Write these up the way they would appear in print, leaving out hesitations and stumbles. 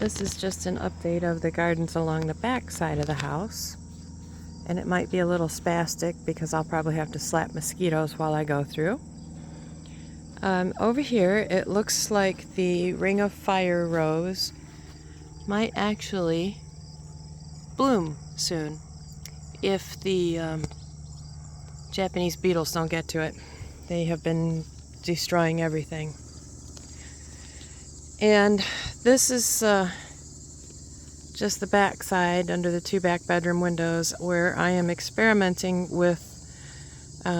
This is just an update of the gardens along the back side of the house. And it might be a little spastic because I'll probably have to slap mosquitoes while I go through. Over here, it looks like the Ring of Fire rose might actually bloom soon if the Japanese beetles don't get to it. They have been destroying everything. And this is just the back side under the 2 back bedroom windows where I am experimenting with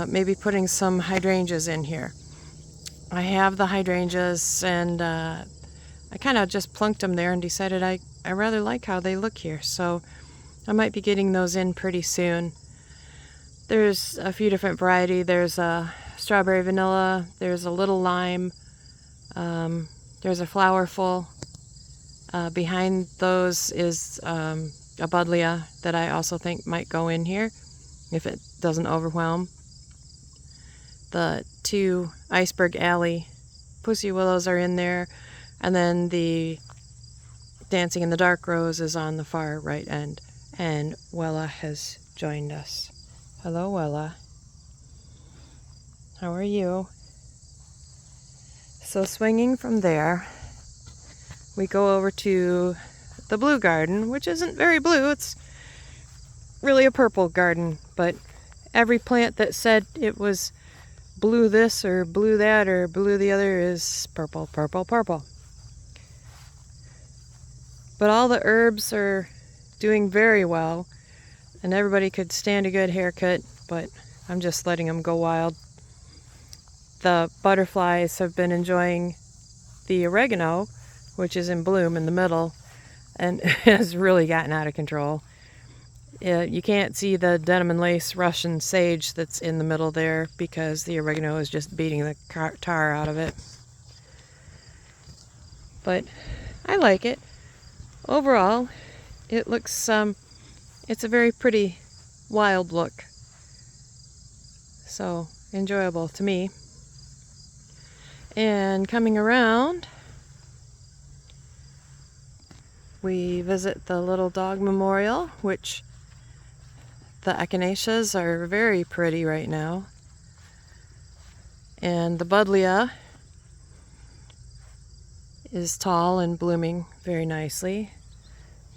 maybe putting some hydrangeas in here. I have the hydrangeas and I kind of just plunked them there and decided I rather like how they look here. So I might be getting those in pretty soon. There's a few different varieties. There's a strawberry vanilla, there's a little lime, there's a flowerful. Behind those is a buddleia that I also think might go in here if it doesn't overwhelm. The 2 Iceberg Alley pussy willows are in there, and then the Dancing in the Dark rose is on the far right end. And Wella has joined us. Hello, Wella. How are you? So swinging from there, we go over to the blue garden, which isn't very blue. It's really a purple garden, but every plant that said it was blue this or blue that or blue the other is purple, purple, purple. But all the herbs are doing very well, and everybody could stand a good haircut, but I'm just letting them go wild. The butterflies have been enjoying the oregano, which is in bloom in the middle, and has really gotten out of control. You can't see the denim and lace Russian sage that's in the middle there because the oregano is just beating the tar out of it. But I like it. Overall, it looks, it's a very pretty wild look. So enjoyable to me. And coming around, we visit the little dog memorial, which the echinaceas are very pretty right now. And the buddleia is tall and blooming very nicely.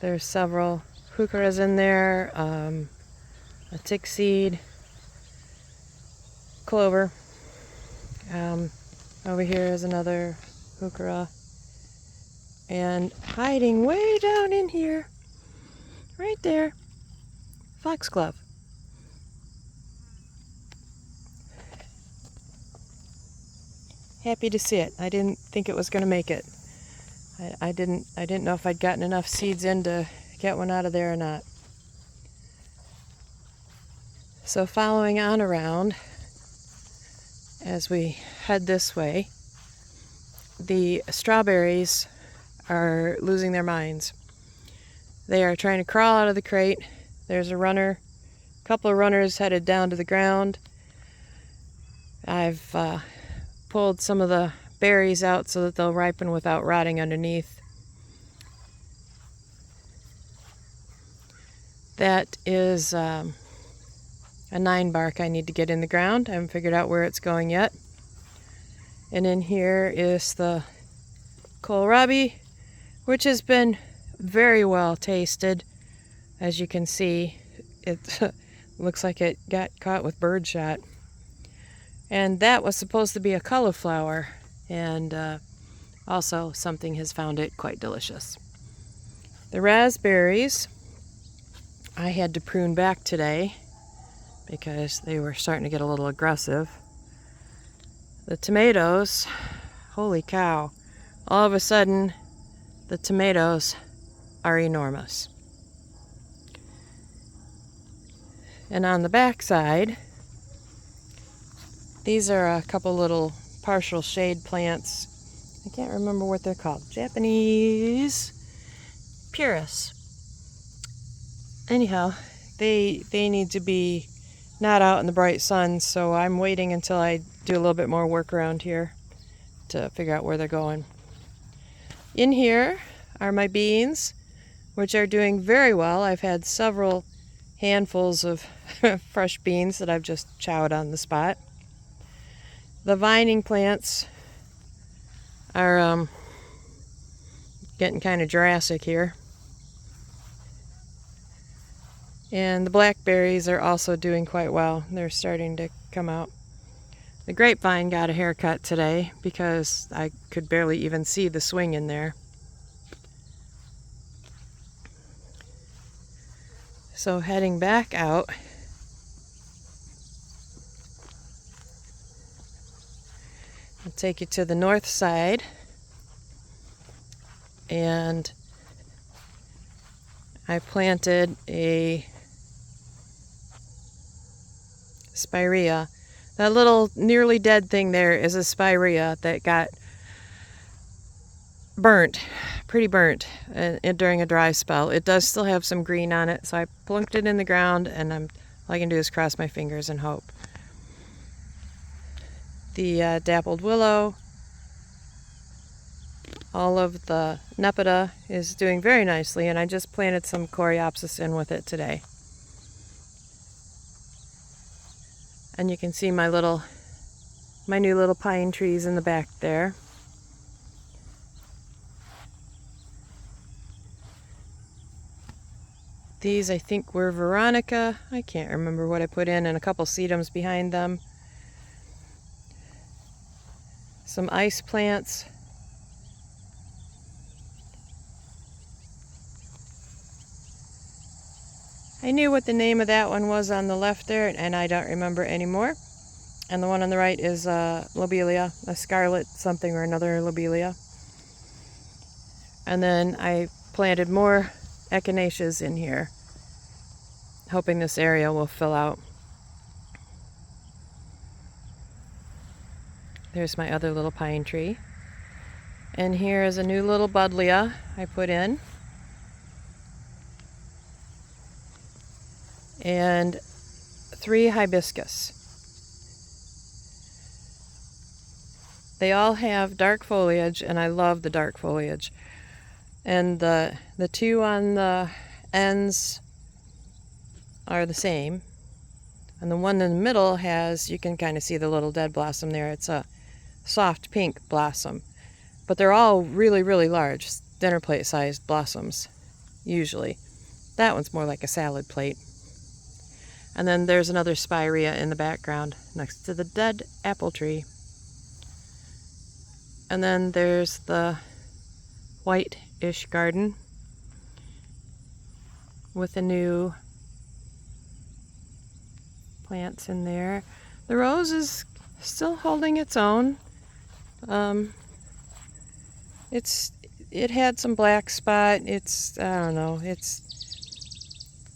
There's several heucheras in there, a tick seed, clover. Over here is another heuchera. And hiding way down in here, right there, foxglove. Happy to see it. I didn't think it was going to make it. I didn't know if I'd gotten enough seeds in to get one out of there or not. So following on around, as we head this way, the strawberries are losing their minds. They are trying to crawl out of the crate. There's a runner, a couple of runners headed down to the ground. I've pulled some of the berries out so that they'll ripen without rotting underneath. That is a 9-bark I need to get in the ground. I haven't figured out where it's going yet. And in here is the kohlrabi, which has been very well tasted. As you can see, it looks like it got caught with birdshot. And that was supposed to be a cauliflower, and also something has found it quite delicious. The raspberries I had to prune back today because they were starting to get a little aggressive. The tomatoes, holy cow, all of a sudden the tomatoes are enormous. And on the back side, these are a couple little partial shade plants. I can't remember what they're called. Japanese purus. Anyhow, they need to be not out in the bright sun, so I'm waiting until I do a little bit more work around here to figure out where they're going. In here, are my beans, which are doing very well. I've had several handfuls of fresh beans that I've just chowed on the spot. The vining plants are getting kind of Jurassic here. And the blackberries are also doing quite well. They're starting to come out. The grapevine got a haircut today because I could barely even see the swing in there. So heading back out, I'll take you to the north side, and I planted a spirea. That little nearly dead thing there is a spirea that got burnt, pretty burnt during a dry spell. It does still have some green on it, so I plunked it in the ground, and all I can do is cross my fingers and hope. The dappled willow, all of the nepeta is doing very nicely, and I just planted some coreopsis in with it today. And you can see my new little pine trees in the back there. These I think were Veronica. I can't remember what I put in, and a couple sedums behind them. Some ice plants. I knew what the name of that one was on the left there, and I don't remember anymore. And the one on the right is lobelia, a scarlet something or another lobelia. And then I planted more echinaceas in here, hoping this area will fill out. There's my other little pine tree. And here is a new little buddleia I put in. And 3 hibiscus. They all have dark foliage, and I love the dark foliage. And the 2 on the ends are the same. And the one in the middle has, you can kind of see the little dead blossom there. It's a soft pink blossom. But they're all really, really large, dinner plate sized blossoms, usually. That one's more like a salad plate. And then there's another spirea in the background next to the dead apple tree. And then there's the white-ish garden with the new plants in there. The rose is still holding its own. It had some black spot. I don't know.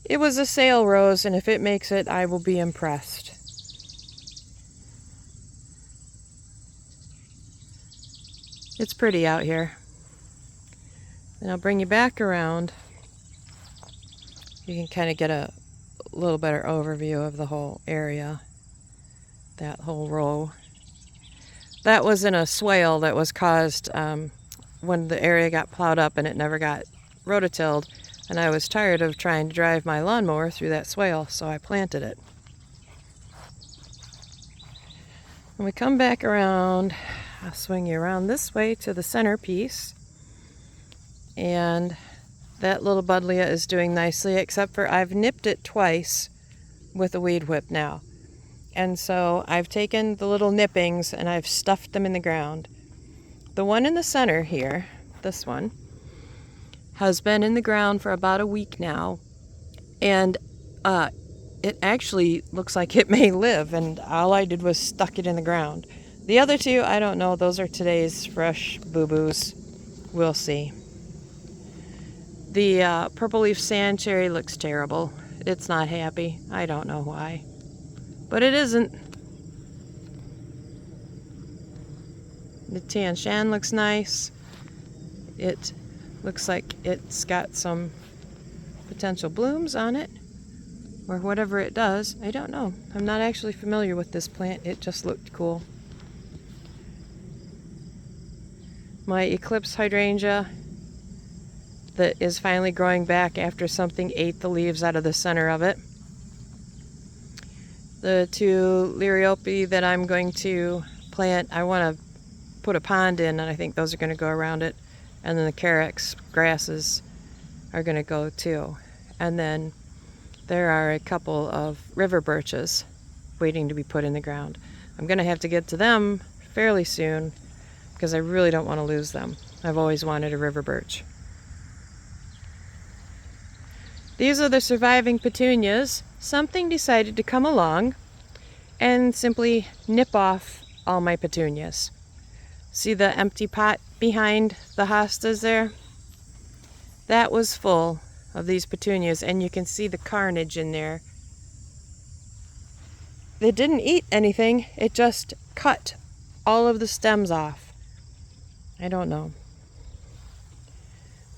It was a sale rose, and if it makes it, I will be impressed. It's pretty out here. And I'll bring you back around. You can kind of get a little better overview of the whole area, that whole row. That was in a swale that was caused when the area got plowed up and it never got rototilled. And I was tired of trying to drive my lawnmower through that swale, so I planted it. When we come back around, I'll swing you around this way to the centerpiece. And that little buddleia is doing nicely, except for I've nipped it twice with a weed whip now. And so I've taken the little nippings and I've stuffed them in the ground. The one in the center here, this one, has been in the ground for about a week now, and it actually looks like it may live, and all I did was stuck it in the ground. The other 2, I don't know. Those are today's fresh boo-boos. We'll see. The purple leaf sand cherry looks terrible. It's not happy. I don't know why, but it isn't. The Tian Shan looks nice. It looks like it's got some potential blooms on it, or whatever it does. I don't know. I'm not actually familiar with this plant. It just looked cool. My eclipse hydrangea that is finally growing back after something ate the leaves out of the center of it. The two liriope that I'm going to plant, I want to put a pond in, and I think those are going to go around it. And then the carex grasses are going to go too. And then there are a couple of river birches waiting to be put in the ground. I'm going to have to get to them fairly soon because I really don't want to lose them. I've always wanted a river birch. These are the surviving petunias. Something decided to come along and simply nip off all my petunias. See the empty pot behind the hostas there? That was full of these petunias, and you can see the carnage in there. It didn't eat anything, it just cut all of the stems off. I don't know.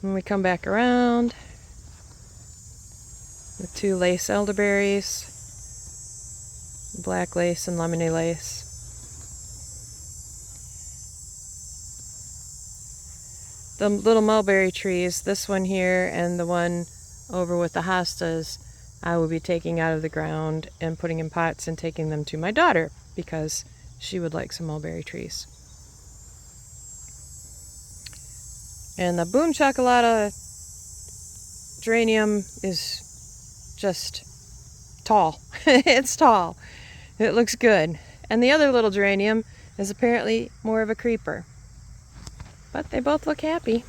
When we come back around, the two lace elderberries, black lace and lemony lace. The little mulberry trees, this one here and the one over with the hostas, I will be taking out of the ground and putting in pots and taking them to my daughter because she would like some mulberry trees. And the Boom Chocolata geranium is just tall. It's tall. It looks good. And the other little geranium is apparently more of a creeper. But they both look happy.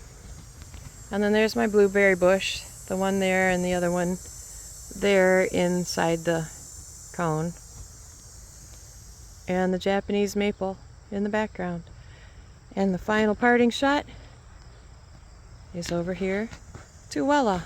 And then there's my blueberry bush, the one there and the other one there inside the cone. And the Japanese maple in the background. And the final parting shot is over here to Wella.